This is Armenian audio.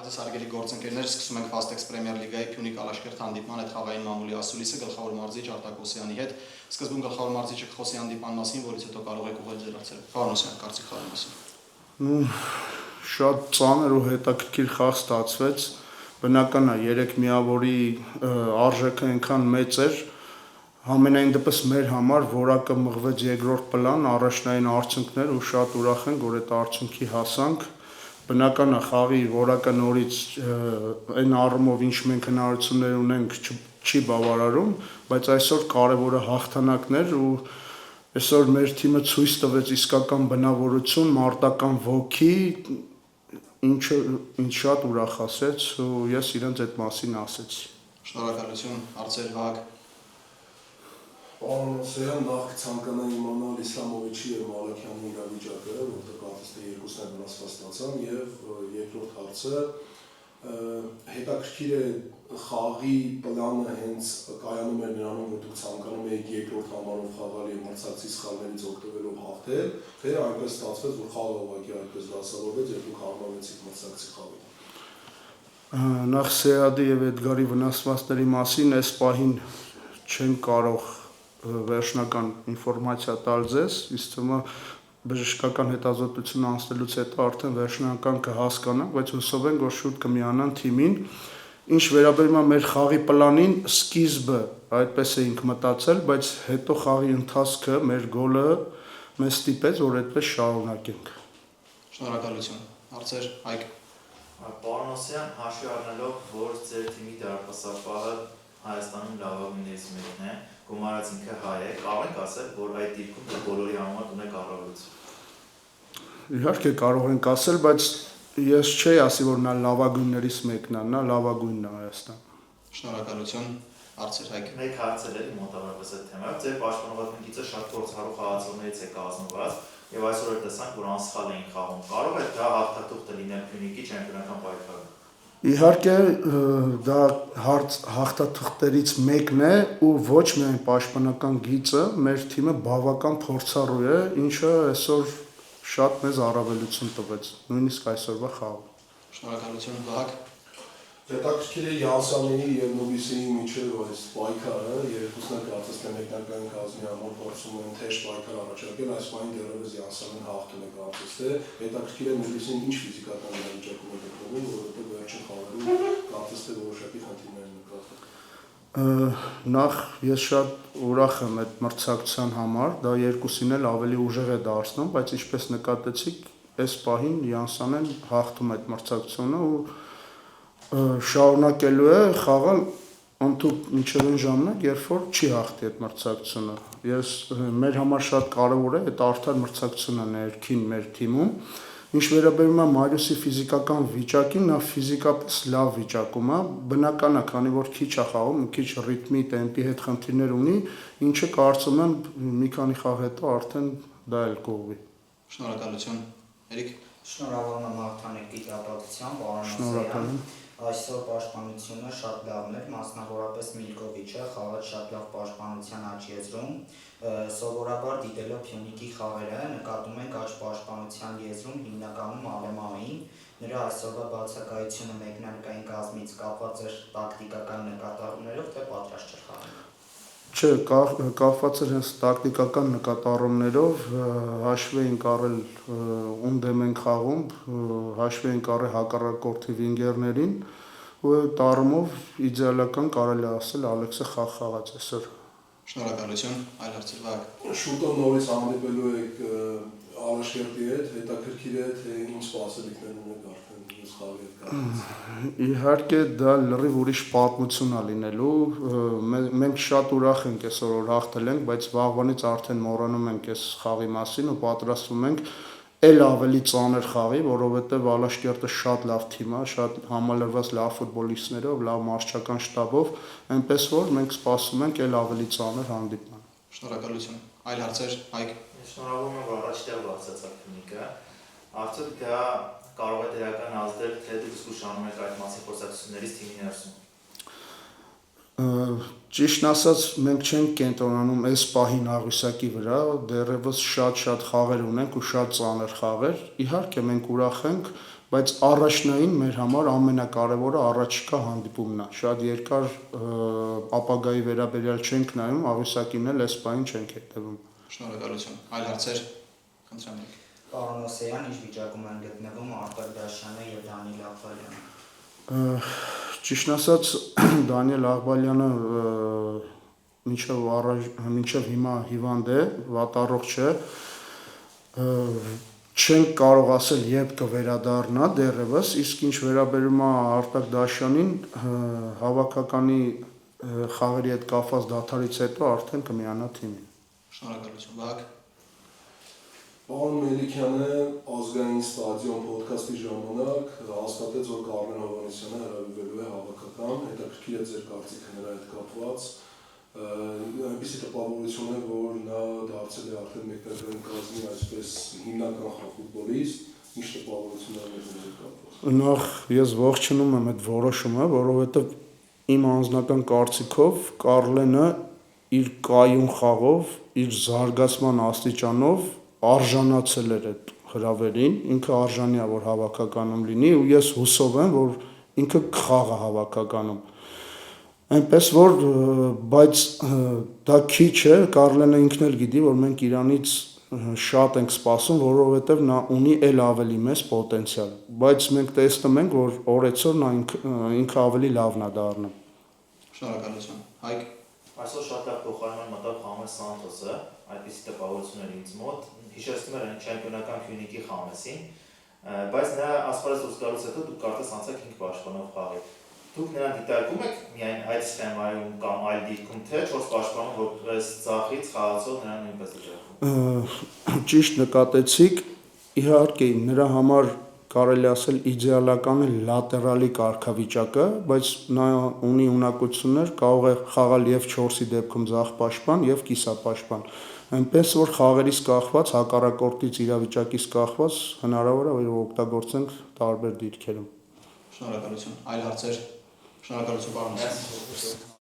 Ձեզ հարգելի գործընկերներ, սկսում ենք Fastex Premier League-ի Փյունիկ Ալաշկերտ հանդիպման այդ խաղային մամուլի ասուլիսը գլխավոր մարզիչ Արտակ Օսյանի հետ։ Սկզբում գլխավոր մարզիչը կխոսի հանդիպման մասին, որից հետո կարող եք ուղղել ձեր հարցերը։ Պարոն Օսյան, կարծիք խաղի մասին։ Շատ ծանր ու հետաքրքիր խաղ ստացվեց։ Բնական է, 3 միավորի արժեքը այնքան մեծ էր, համենայն դեպս մեր համար որակը մղվեց երկրորդ պլան, առաջնային արդյունքներ ու շատ ուրախ ենք, որ այդ արդյունքի հասանք։ Բնական է, խաղի որակը նորից այն առումով, ինչ մենք հնարավորություններ ունենք, չի բավարարում, բայց այսօր կարևորը հաղթանակն էր ու այսօր մեր թիմը ցույց տվեց իսկական բնավորություն, մարտական ոգի, ինչը ինձ շատ ուրախացրեց ու ես իրենց այդ մասին ասեցի։ Շնորհակալություն, հարցեր Վահագ։ Պարոն Օսյան, նախ ցանկանա իմանալ Իսլամովիչի եւ Մալաքյանի իրավիճակը, որտեղ կարծես թե երկուսն էլ վնասված ստացան, եւ երկրորդ հարցը հետաքրքիր է խաղի պլանը հենց կայանում էր նրանում, որ դուք ցանկանում եք երկրորդ համարով խաղալ եւ մրցակցի սխալներից օգտվելով հաղթել, թե այնպես ստացվեց, որ խաղը ուղղակի այդպես դասավորվեց եւ դուք հարմարվեցիք մրցակցի խաղին։ Նախ Սեադի եւ Էդգարի վնասվածքների մասին այս պահին չեն կարող վերջնական ինֆորմացիա տալ ձեզ, իսկ թվում է բժշկական հետազոտություն անցնելուց հետո արդեն վերջնական կհասկանանք, բայց հուսով ենք, որ շուտ կմիանան թիմին։ Ինչ վերաբերում է մեր խաղի պլանին, սկիզբը այդպես էինք մտածել, բայց հետո խաղի ընթացքը մեր գոլը մեզ ստիպեց, որ այդպես շարունակենք։ Շնորհակալություն, հարցեր Հայկ։ Պարոն Օսյան, հաշվի առնելով, որ ձեր թիմի դարպասապահը Հայաստանում լավագույններից մեկն է, գումարած ինքը հայ է, կարող ենք ասել, որ այդ դեպքում դուք բոլորի համար ունեք առավելություն։ Իհարկե կարող ենք ասել, բայց ես չէի ասի, որ նա լավագույններից մեկն է, նա լավագույնն է Հայաստան։ Շնորհակալություն, հարցեր Հայկ։ Մեկ հարց էր մոտավորապես այդ թեմայով, ձեր պաշտպանողական գիծը շատ փորձառու խաղացողներից է կազմված, եւ այսօր էլ տեսանք, որ անսխալ էին խաղում։ Կարող է դա հաղթաթուղթը լինել Փյունիկի չեմպիոնական պայքարում։ Իհարկե դա հաղթաթղթերից մեկն է ու ոչ միայն պաշտպանական գիծը, մեր թիմը բավական փորձառու է, ինչը այսօր շատ մեծ առավելություն տվեց, նույնիսկ այսօրվա խաղում։ Շնորհակալություն, Վահագ։ Հետաքրքիր է Յանսանեի եւ Նուբիսեի միջեւ այս պայքարը, երկուսն էլ կարծես թե մեկնական կազմի համար փորձում են թեժ պայքար առաջարկել, այս պայն դեռևս Յանսանեն հաղթում է կարծես թե, հետաքրքիր է Նուբիսեին ինչ ֆիզիկական իրավիճակում է գտնվում, որովհետեւ վերջին խաղերում կարծես թե որոշակի խնդիրներ են նկատվել։ Նախ ես շատ ուրախ եմ այդ մրցակցության համար, դա երկուսին էլ ավելի ուժեղ է դարձնում, բայց ինչպես նկատեցիք, այս պահին Յանսանեն հաղթում է այդ մրցակցությունը ու շարունակելու է խաղալ ընդհանուր մինչև այն ժամանակ, երբ որ չի հաղթի այդ մրցակցությունը։ Մեր համար շատ կարևոր է այդ արդար մրցակցությունը ներքին մեր թիմում։ Ինչ վերաբերում է Մարիուսի ֆիզիկական վիճակին, նա ֆիզիկապես լավ վիճակում է, բնական է, քանի որ քիչ է խաղում, մի քիչ ռիթմի, տեմպի հետ խնդիրներ ունի, ինչը կարծում եմ մի քանի խաղ հետո արդեն դա էլ կողվի։ Շնորհակալություն, Էրիկ։ Շնորհավորում եմ հաղթանակի կապակցությամբ, պարոն Օսյան։ Այսօր պաշտպանությունը շատ լավն էր, մասնավորապես Միլկովիչը խաղաց շատ լավ պաշտպանության աճ եզրում, սովորաբար դիտելով Փյունիկի խաղերը նկատում ենք աճ պաշտպանության եզրում հիմնականում Ալեմային, նրա այսօրվա բացակայությունը մեկնարկային կազմից կապված էր տակտիկական նկատառումներով, թե պատրաստ չէր խաղալ։ Չէ, կապված էր հենց տակտիկական նկատառումներով, հաշվի ենք առել ում դեմ ենք խաղում, հաշվի ենք առել հակառակորդի վինգերներին ու այդ առումով իդեալական կարելի ասել Ալեքսը խաղ խաղաց այսօր։ Շնորհակալություն, այլ հարցեր Վահագ։ Շուտով նորից հանդիպելու եք Ալաշկերտի հետ, հետաքրքիր է, թե ինչ սպասելիքներ ունեք արդեն մյուս խաղի հետ։ Իհարկե դա լրիվ ուրիշ պատմություն է լինելու, մենք շատ ուրախ ենք այսօր որ հաղթել ենք, բայց վաղվանից արդեն մոռանում ենք այս խաղի մասին ու պատրաստվում ենք էլ ավելի ծանր խաղի, որովհետև Ալաշկերտը շատ լավ թիմ է, շատ համալրված լավ ֆուտբոլիստներով, լավ մարզչական շտաբով, այնպես որ մենք սպասում ենք էլ ավելի ծանր հանդիպման։ Շնորհակալություն, այլ հարցեր Հայկ։ Շնորհավորում եմ, որ առաջտեղ բացացավ Փյունիկը, արդյոք դա կարող է դրական ազդել, թե դուք զգուշանում եք այդ մասի խոսակցություններից թիմի ներսում։ Ճիշտն ասած, մենք չենք կենտրոնանում այս պահին աղյուսակի վրա, դեռևս շատ խաղեր ունենք ու շատ ծանր խաղեր։ Իհարկե մենք ուրախ ենք, բայց առաջնային մեր համար ամենակարևորը առաջիկա հանդիպումն է։ Շատ երկար ապագայի վերաբերյալ չենք նայում, աղյուսակին էլ այս բանին չենք հետևում։ Շնորհակալություն։ Այլ հարցեր, խնդրեմ։ Պարոն Օսեյան, ինչ վիճակում են գտնվում Արտակ Դաշյանը եւ Դանիել Աղբալյանը։ Ճիշտ ասած, Դանիել Աղբալյանը մինչև հիմա հիվանդ է, վատառողջ է, չենք կարող ասել երբ կվերադառնա դեռևս, իսկ ինչ վերաբերում է Արտակ Դաշյանին, հավաքականի խաղերի հետ կապված դադարից հետո արդեն կմիանա թիմին։ Շնորհակալություն, Վահագ։ Պարոն Մելիքյանը ազգային ստադիոն ոդքասթի ժամանակ հաստատեց, որ Կարմեն Հովհաննիսյանը հրավիրվելու է հավաքական, հետաքրքիր է ձեր կարծիքը նրա հետ կապված, այնպիսի տպավորություն է, որ նա դարձել է արդեն մեկնարկային կազմի այսպես հիմնական խաղфутболիստ, ինչ տպավորություններ ունի նրա հետ կապված։ Նախ ես ողջունում եմ այդ որոշումը, որովհետև իմ անձնական կարծիքով Կարլենը իր կայուն խաղով, իր զարգացման աստիճանով արժանացել էր այդ հրավերին, ինքը արժանի է, որ հավաքականում լինի ու ես հուսով եմ, որ ինքը կխաղա հավաքականում։ Այնպես որ, բայց դա քիչ է, Կարլենը ինքն էլ գիտի, որ մենք իրանից շատ ենք սպասում, որովհետև նա ունի էլ ավելի մեծ պոտենցիալ, բայց մենք տեսնում ենք, որ օրեցօր նա ինքը ավելի լավն է դառնում։ Շնորհակալություն։ Հայկ։ Այսօր շատ լավ փոխարինման մտավ Խամես Սանթոսը, այդպիսի տպավորություն էր ինձ մոտ, հիշեցնում էր այն չեմպիոնական Փյունիկի Խամեսին, բայց նրա ասպարեզ դուրս գալուց հետո դուք կարծես անցաք 5 պաշտպանով խաղի։ Դուք նրան դիտարկում եք միայն այդ սխեմայում կամ այլ դիրքում, թե 4 պաշտպանում, որպես ձախից խաղացող նրան նույնպես դիտարկում։ Ճիշտ նկատեցիք, իհարկե նրա համար կարելի ասել իդեալականը լատերալի կարգավիճակը, բայց նա ունի ունակություններ, կարող է խաղալ եւ 4-ի դեպքում ձախ պաշտպան եւ կիսապաշտպան։ Այնպես որ խաղերից կախված, հակառակորդից իրավիճակից կախված հնարավոր է որ օգտագործենք տարբեր դիրքերում։ Շնորհակալություն։ Այլ հարցեր։ Շնորհակալություն, պարոն Օսեյան։